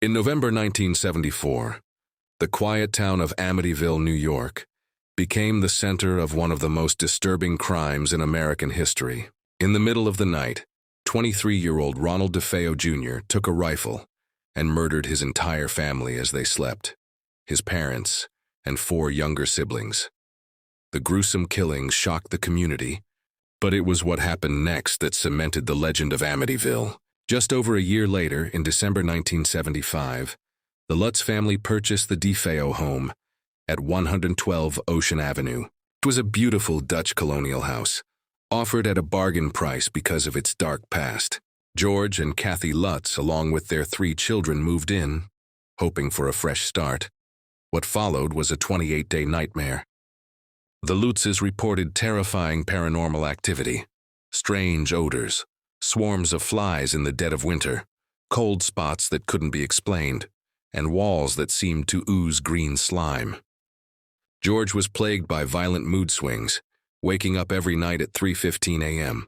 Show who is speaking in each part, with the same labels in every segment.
Speaker 1: In November 1974, the quiet town of Amityville, New York, became the center of one of the most disturbing crimes in American history. In the middle of the night, 23-year-old Ronald DeFeo Jr. took a rifle and murdered his entire family as they slept, his parents and 4 younger siblings. The gruesome killings shocked the community, but it was what happened next that cemented the legend of Amityville. Just over a year later, in December 1975, the Lutz family purchased the DeFeo home at 112 Ocean Avenue. It was a beautiful Dutch colonial house, offered at a bargain price because of its dark past. George and Kathy Lutz, along with their 3 children, moved in, hoping for a fresh start. What followed was a 28-day nightmare. The Lutzes reported terrifying paranormal activity, strange odors, swarms of flies in the dead of winter, cold spots that couldn't be explained, and walls that seemed to ooze green slime. George was plagued by violent mood swings, waking up every night at 3:15 a.m.,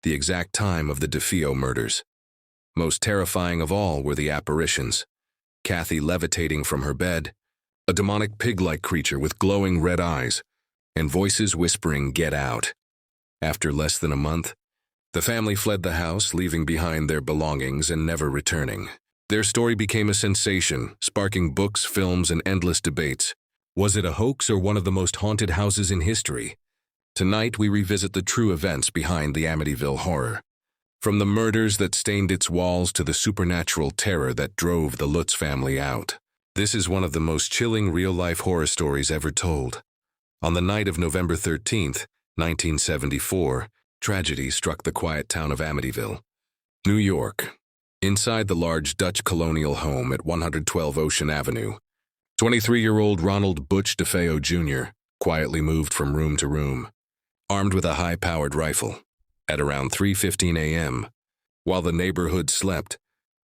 Speaker 1: the exact time of the DeFeo murders. Most terrifying of all were the apparitions. Kathy levitating from her bed, a demonic pig-like creature with glowing red eyes, and voices whispering, "Get out." After less than a month, the family fled the house, leaving behind their belongings and never returning. Their story became a sensation, sparking books, films, and endless debates. Was it a hoax or one of the most haunted houses in history? Tonight, we revisit the true events behind the Amityville Horror. From the murders that stained its walls to the supernatural terror that drove the Lutz family out. This is one of the most chilling real-life horror stories ever told. On the night of November 13th, 1974, tragedy struck the quiet town of Amityville, New York. Inside the large Dutch colonial home at 112 Ocean Avenue, 23-year-old Ronald Butch DeFeo Jr. quietly moved from room to room, armed with a high-powered rifle. At around 3:15 a.m., while the neighborhood slept,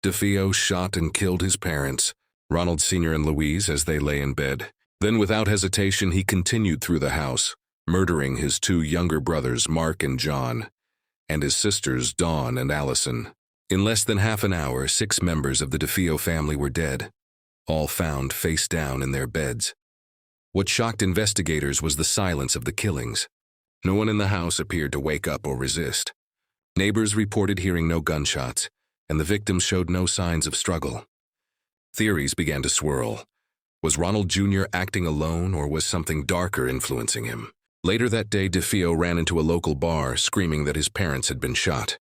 Speaker 1: DeFeo shot and killed his parents, Ronald Sr. and Louise, as they lay in bed. Then, without hesitation, he continued through the house, murdering his 2 younger brothers, Mark and John, and his sisters, Dawn and Allison. In less than half an hour, 6 members of the DeFeo family were dead, all found face down in their beds. What shocked investigators was the silence of the killings. No one in the house appeared to wake up or resist. Neighbors reported hearing no gunshots, and the victims showed no signs of struggle. Theories began to swirl. Was Ronald Jr. acting alone, or was something darker influencing him? Later that day, DeFeo ran into a local bar, screaming that his parents had been shot.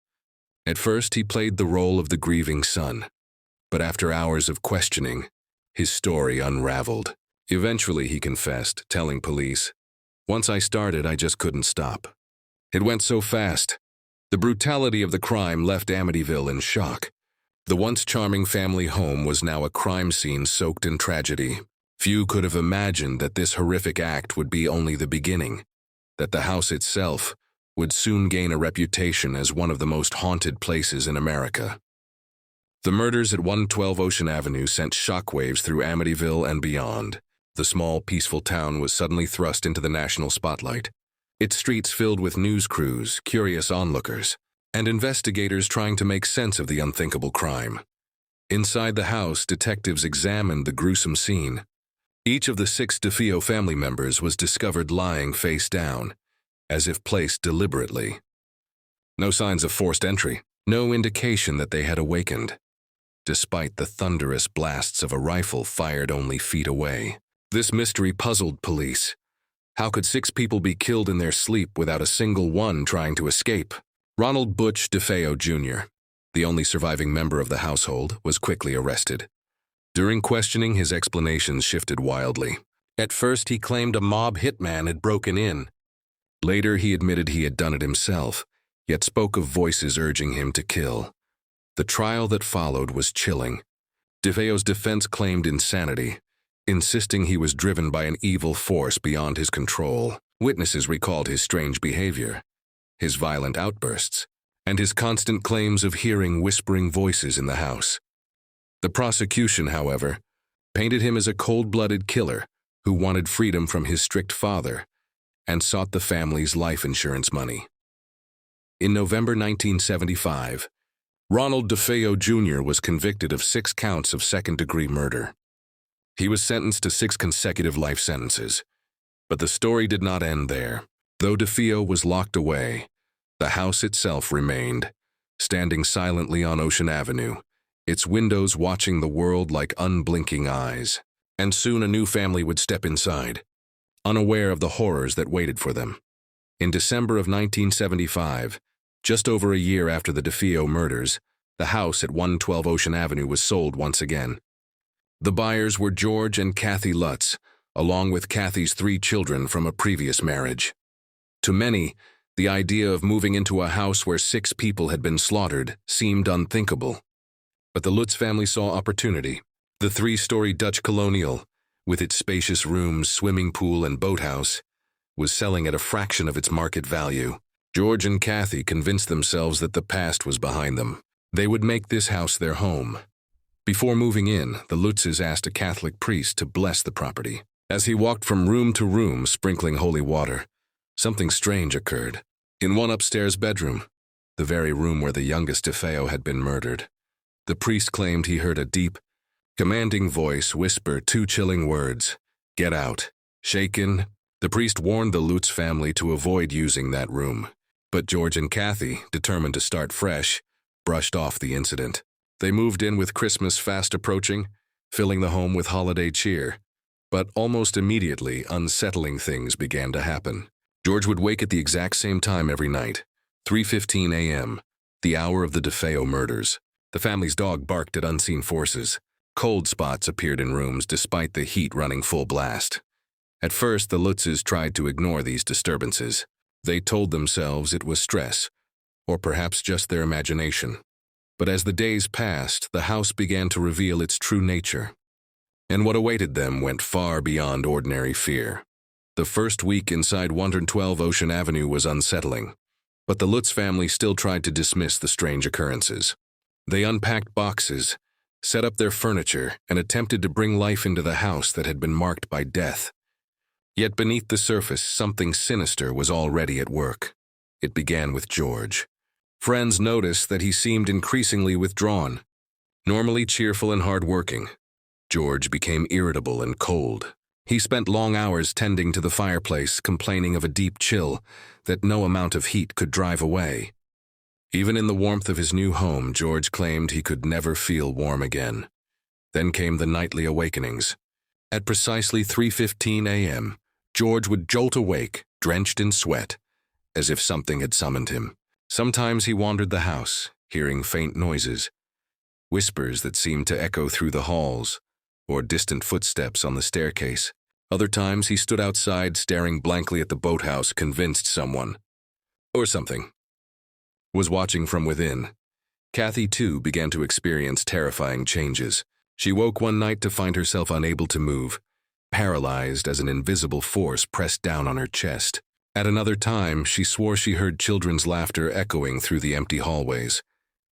Speaker 1: At first, he played the role of the grieving son, but after hours of questioning, his story unraveled. Eventually, he confessed, telling police, "Once I started, I just couldn't stop. It went so fast." The brutality of the crime left Amityville in shock. The once charming family home was now a crime scene soaked in tragedy. Few could have imagined that this horrific act would be only the beginning, that the house itself would soon gain a reputation as one of the most haunted places in America. The murders at 112 Ocean Avenue sent shockwaves through Amityville and beyond. The small, peaceful town was suddenly thrust into the national spotlight, its streets filled with news crews, curious onlookers, and investigators trying to make sense of the unthinkable crime. Inside the house, detectives examined the gruesome scene. Each of the 6 DeFeo family members was discovered lying face down, as if placed deliberately. No signs of forced entry, no indication that they had awakened, despite the thunderous blasts of a rifle fired only feet away. This mystery puzzled police. How could 6 people be killed in their sleep without a single one trying to escape? Ronald Butch DeFeo Jr., the only surviving member of the household, was quickly arrested. During questioning, his explanations shifted wildly. At first, he claimed a mob hitman had broken in. Later, he admitted he had done it himself, yet spoke of voices urging him to kill. The trial that followed was chilling. DeFeo's defense claimed insanity, insisting he was driven by an evil force beyond his control. Witnesses recalled his strange behavior, his violent outbursts, and his constant claims of hearing whispering voices in the house. The prosecution, however, painted him as a cold-blooded killer who wanted freedom from his strict father and sought the family's life insurance money. In November 1975, Ronald DeFeo Jr. was convicted of 6 counts of second-degree murder. He was sentenced to 6 consecutive life sentences. But the story did not end there. Though DeFeo was locked away, the house itself remained, standing silently on Ocean Avenue, its windows watching the world like unblinking eyes. And soon a new family would step inside, unaware of the horrors that waited for them. In December of 1975, just over a year after the DeFeo murders, the house at 112 Ocean Avenue was sold once again. The buyers were George and Kathy Lutz, along with Kathy's 3 children from a previous marriage. To many, the idea of moving into a house where 6 people had been slaughtered seemed unthinkable. But the Lutz family saw opportunity. The 3-story Dutch colonial, with its spacious rooms, swimming pool, and boathouse, was selling at a fraction of its market value. George and Kathy convinced themselves that the past was behind them. They would make this house their home. Before moving in, the Lutzes asked a Catholic priest to bless the property. As he walked from room to room sprinkling holy water, something strange occurred. In one upstairs bedroom, the very room where the youngest DeFeo had been murdered, the priest claimed he heard a deep, commanding voice whisper 2 chilling words, "Get out." Shaken, the priest warned the Lutz family to avoid using that room. But George and Kathy, determined to start fresh, brushed off the incident. They moved in with Christmas fast approaching, filling the home with holiday cheer. But almost immediately, unsettling things began to happen. George would wake at the exact same time every night, 3:15 a.m., the hour of the DeFeo murders. The family's dog barked at unseen forces. Cold spots appeared in rooms despite the heat running full blast. At first, the Lutzes tried to ignore these disturbances. They told themselves it was stress, or perhaps just their imagination. But as the days passed, the house began to reveal its true nature. And what awaited them went far beyond ordinary fear. The first week inside 112 Ocean Avenue was unsettling, but the Lutz family still tried to dismiss the strange occurrences. They unpacked boxes, set up their furniture, and attempted to bring life into the house that had been marked by death. Yet beneath the surface, something sinister was already at work. It began with George. Friends noticed that he seemed increasingly withdrawn. Normally cheerful and hard-working, George became irritable and cold. He spent long hours tending to the fireplace, complaining of a deep chill that no amount of heat could drive away. Even in the warmth of his new home, George claimed he could never feel warm again. Then came the nightly awakenings. At precisely 3:15 a.m., George would jolt awake, drenched in sweat, as if something had summoned him. Sometimes he wandered the house, hearing faint noises, whispers that seemed to echo through the halls, or distant footsteps on the staircase. Other times he stood outside, staring blankly at the boathouse, convinced someone, or something, was watching from within. Kathy, too, began to experience terrifying changes. She woke one night to find herself unable to move, paralyzed as an invisible force pressed down on her chest. At another time, she swore she heard children's laughter echoing through the empty hallways,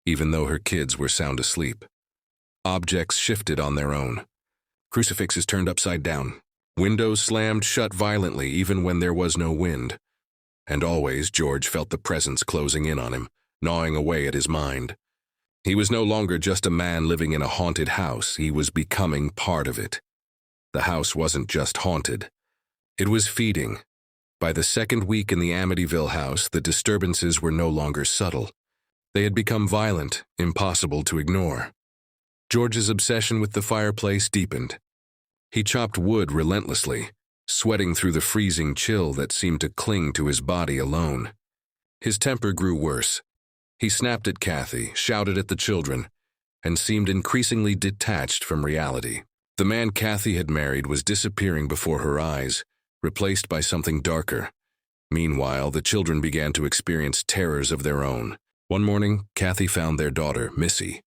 Speaker 1: even though her kids were sound asleep. Objects shifted on their own. Crucifixes turned upside down. Windows slammed shut violently even when there was no wind. And always George felt the presence closing in on him, gnawing away at his mind. He was no longer just a man living in a haunted house. He was becoming part of it. The house wasn't just haunted. It was feeding. By the second week in the Amityville house, the disturbances were no longer subtle. They had become violent, impossible to ignore. George's obsession with the fireplace deepened. He chopped wood relentlessly, sweating through the freezing chill that seemed to cling to his body alone. His temper grew worse. He snapped at Kathy, shouted at the children, and seemed increasingly detached from reality. The man Kathy had married was disappearing before her eyes, replaced by something darker. Meanwhile, the children began to experience terrors of their own. One morning, Kathy found their daughter, Missy,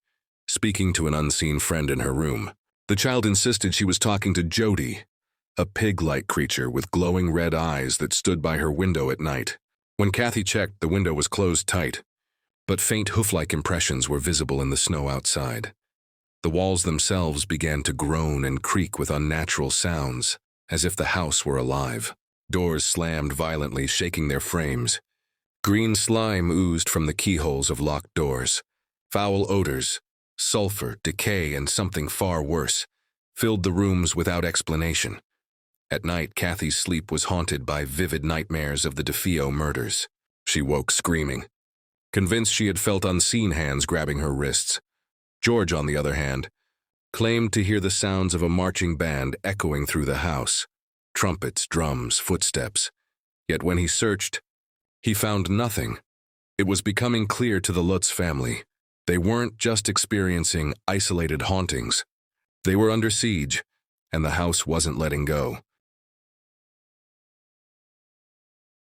Speaker 1: speaking to an unseen friend in her room. The child insisted she was talking to Jody, a pig-like creature with glowing red eyes that stood by her window at night. When Kathy checked, the window was closed tight, but faint hoof-like impressions were visible in the snow outside. The walls themselves began to groan and creak with unnatural sounds, as if the house were alive. Doors slammed violently, shaking their frames. Green slime oozed from the keyholes of locked doors. Foul odors, sulfur, decay, and something far worse, filled the rooms without explanation. At night, Kathy's sleep was haunted by vivid nightmares of the DeFeo murders. She woke screaming, convinced she had felt unseen hands grabbing her wrists. George, on the other hand, claimed to hear the sounds of a marching band echoing through the house. Trumpets, drums, footsteps. Yet when he searched, he found nothing. It was becoming clear to the Lutz family. They weren't just experiencing isolated hauntings. They were under siege, and the house wasn't letting go.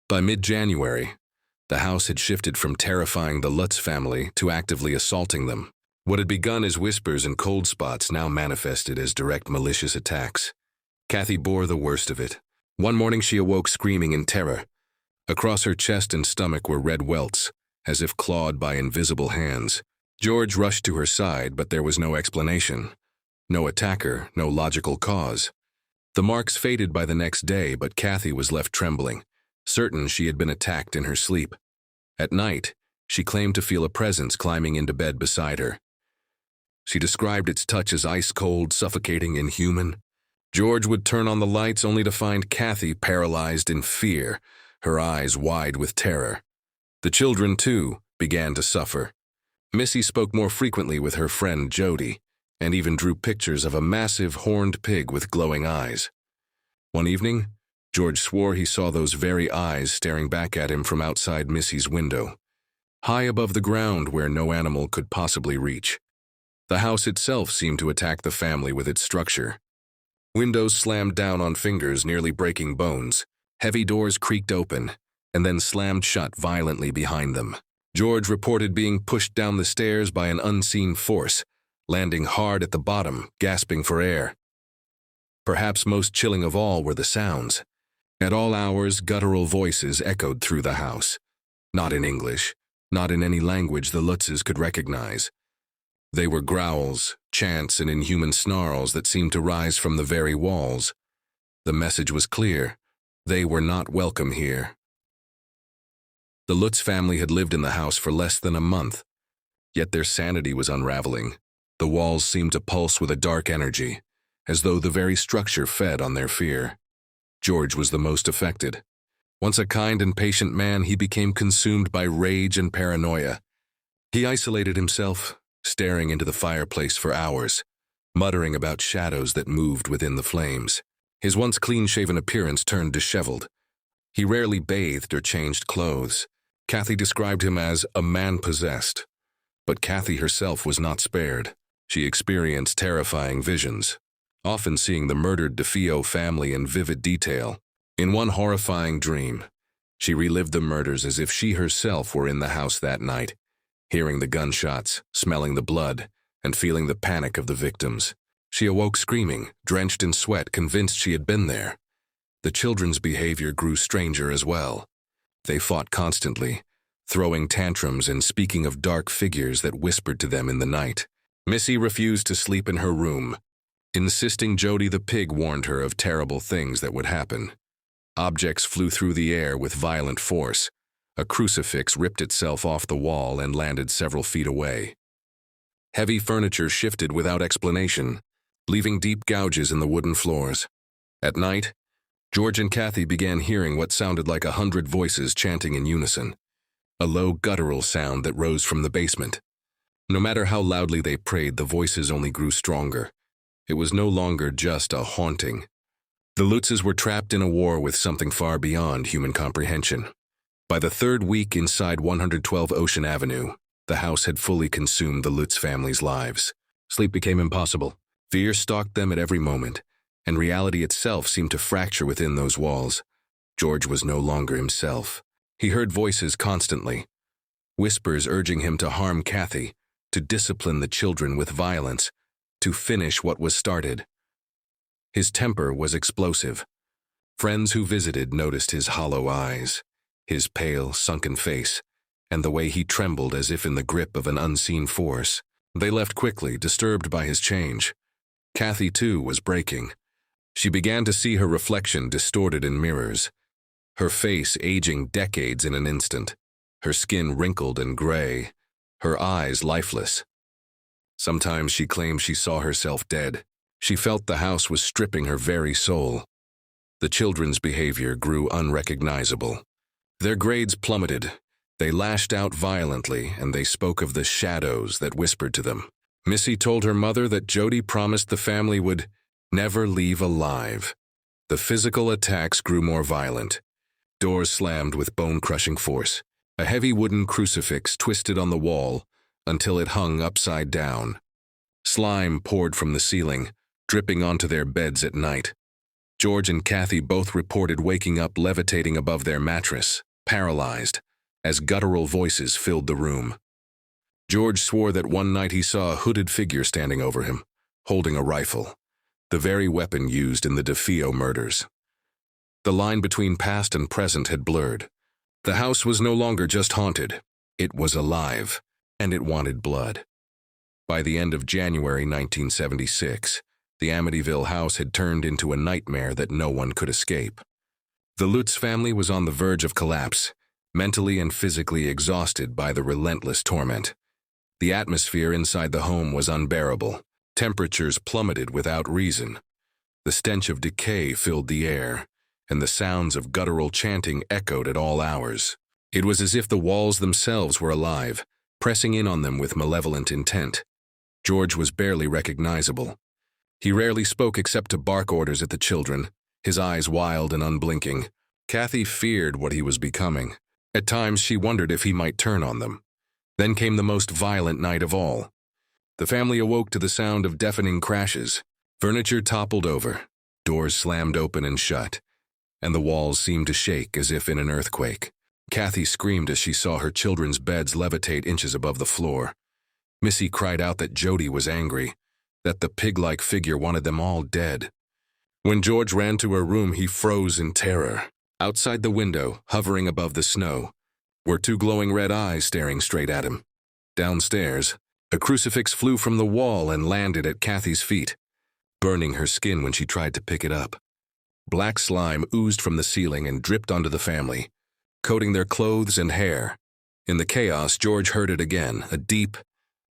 Speaker 1: By mid-January, the house had shifted from terrifying the Lutz family to actively assaulting them. What had begun as whispers and cold spots now manifested as direct malicious attacks. Kathy bore the worst of it. One morning she awoke screaming in terror. Across her chest and stomach were red welts, as if clawed by invisible hands. George rushed to her side, but there was no explanation. No attacker, no logical cause. The marks faded by the next day, but Kathy was left trembling, certain she had been attacked in her sleep. At night, she claimed to feel a presence climbing into bed beside her. She described its touch as ice-cold, suffocating, inhuman. George would turn on the lights only to find Kathy paralyzed in fear, her eyes wide with terror. The children, too, began to suffer. Missy spoke more frequently with her friend Jody, and even drew pictures of a massive horned pig with glowing eyes. One evening, George swore he saw those very eyes staring back at him from outside Missy's window, high above the ground where no animal could possibly reach. The house itself seemed to attack the family with its structure. Windows slammed down on fingers, nearly breaking bones. Heavy doors creaked open, and then slammed shut violently behind them. George reported being pushed down the stairs by an unseen force, landing hard at the bottom, gasping for air. Perhaps most chilling of all were the sounds. At all hours, guttural voices echoed through the house. Not in English, not in any language the Lutzes could recognize. They were growls, chants, and inhuman snarls that seemed to rise from the very walls. The message was clear. They were not welcome here. The Lutz family had lived in the house for less than a month, yet their sanity was unraveling. The walls seemed to pulse with a dark energy, as though the very structure fed on their fear. George was the most affected. Once a kind and patient man, he became consumed by rage and paranoia. He isolated himself, staring into the fireplace for hours, muttering about shadows that moved within the flames. His once clean-shaven appearance turned disheveled. He rarely bathed or changed clothes. Kathy described him as a man possessed. But Kathy herself was not spared. She experienced terrifying visions, often seeing the murdered DeFeo family in vivid detail. In one horrifying dream, she relived the murders as if she herself were in the house that night, hearing the gunshots, smelling the blood, and feeling the panic of the victims. She awoke screaming, drenched in sweat, convinced she had been there. The children's behavior grew stranger as well. They fought constantly, throwing tantrums and speaking of dark figures that whispered to them in the night. Missy refused to sleep in her room, insisting Jody the pig warned her of terrible things that would happen. Objects flew through the air with violent force. A crucifix ripped itself off the wall and landed several feet away. Heavy furniture shifted without explanation, leaving deep gouges in the wooden floors. At night, George and Kathy began hearing what sounded like 100 voices chanting in unison, a low guttural sound that rose from the basement. No matter how loudly they prayed, the voices only grew stronger. It was no longer just a haunting. The Lutzes were trapped in a war with something far beyond human comprehension. By the third week inside 112 Ocean Avenue, the house had fully consumed the Lutz family's lives. Sleep became impossible. Fear stalked them at every moment, and reality itself seemed to fracture within those walls. George was no longer himself. He heard voices constantly, whispers urging him to harm Kathy, to discipline the children with violence, to finish what was started. His temper was explosive. Friends who visited noticed his hollow eyes, his pale, sunken face, and the way he trembled as if in the grip of an unseen force. They left quickly, disturbed by his change. Kathy, too, was breaking. She began to see her reflection distorted in mirrors, her face aging decades in an instant, her skin wrinkled and gray, her eyes lifeless. Sometimes she claimed she saw herself dead. She felt the house was stripping her very soul. The children's behavior grew unrecognizable. Their grades plummeted. They lashed out violently, and they spoke of the shadows that whispered to them. Missy told her mother that Jody promised the family would never leave alive. The physical attacks grew more violent. Doors slammed with bone-crushing force. A heavy wooden crucifix twisted on the wall until it hung upside down. Slime poured from the ceiling, dripping onto their beds at night. George and Kathy both reported waking up levitating above their mattress, paralyzed, as guttural voices filled the room. George swore that one night he saw a hooded figure standing over him, holding a rifle, the very weapon used in the DeFeo murders. The line between past and present had blurred. The house was no longer just haunted. It was alive, and it wanted blood. By the end of January 1976, the Amityville house had turned into a nightmare that no one could escape. The Lutz family was on the verge of collapse, mentally and physically exhausted by the relentless torment. The atmosphere inside the home was unbearable. Temperatures plummeted without reason. The stench of decay filled the air, and the sounds of guttural chanting echoed at all hours. It was as if the walls themselves were alive, pressing in on them with malevolent intent. George was barely recognizable. He rarely spoke except to bark orders at the children, his eyes wild and unblinking. Kathy feared what he was becoming. At times she wondered if he might turn on them. Then came the most violent night of all. The family awoke to the sound of deafening crashes. Furniture toppled over, doors slammed open and shut, and the walls seemed to shake as if in an earthquake. Kathy screamed as she saw her children's beds levitate inches above the floor. Missy cried out that Jody was angry, that the pig-like figure wanted them all dead. When George ran to her room, he froze in terror. Outside the window, hovering above the snow, were two glowing red eyes staring straight at him. Downstairs, a crucifix flew from the wall and landed at Kathy's feet, burning her skin when she tried to pick it up. Black slime oozed from the ceiling and dripped onto the family, coating their clothes and hair. In the chaos, George heard it again, a deep,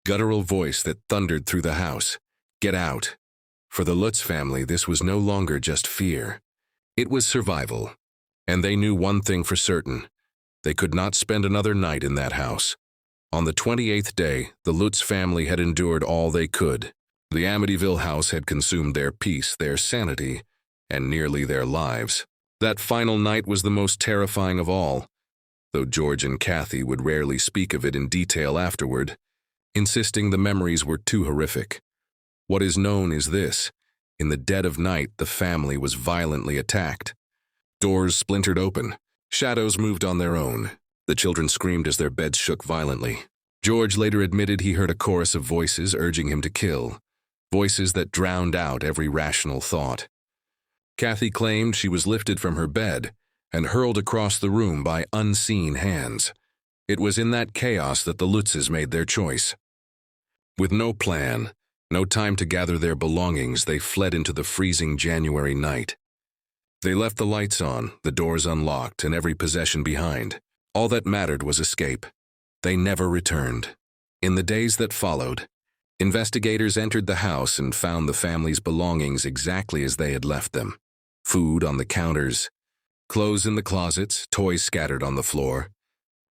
Speaker 1: guttural voice that thundered through the house. Get out. For the Lutz family, this was no longer just fear. It was survival. And they knew one thing for certain. They could not spend another night in that house. On the 28th day, the Lutz family had endured all they could. The Amityville house had consumed their peace, their sanity, and nearly their lives. That final night was the most terrifying of all, though George and Kathy would rarely speak of it in detail afterward, insisting the memories were too horrific. What is known is this: in the dead of night, the family was violently attacked. Doors splintered open. Shadows moved on their own. The children screamed as their beds shook violently. George later admitted he heard a chorus of voices urging him to kill, voices that drowned out every rational thought. Kathy claimed she was lifted from her bed and hurled across the room by unseen hands. It was in that chaos that the Lutzes made their choice. With no plan, no time to gather their belongings, they fled into the freezing January night. They left the lights on, the doors unlocked, and every possession behind. All that mattered was escape. They never returned. In the days that followed, investigators entered the house and found the family's belongings exactly as they had left them. Food on the counters, clothes in the closets, toys scattered on the floor.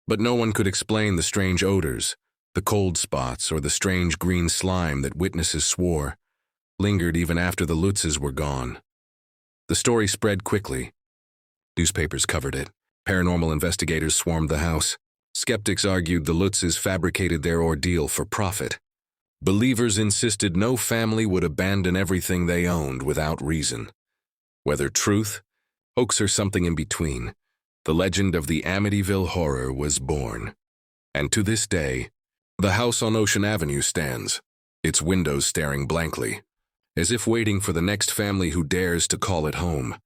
Speaker 1: But no one could explain the strange odors, the cold spots, or the strange green slime that witnesses swore lingered even after the Lutzes were gone. The story spread quickly. Newspapers covered it. Paranormal investigators swarmed the house. Skeptics argued the Lutzes fabricated their ordeal for profit. Believers insisted no family would abandon everything they owned without reason. Whether truth, hoax, or something in between, the legend of the Amityville Horror was born. And to this day, the house on Ocean Avenue stands, its windows staring blankly, as if waiting for the next family who dares to call it home.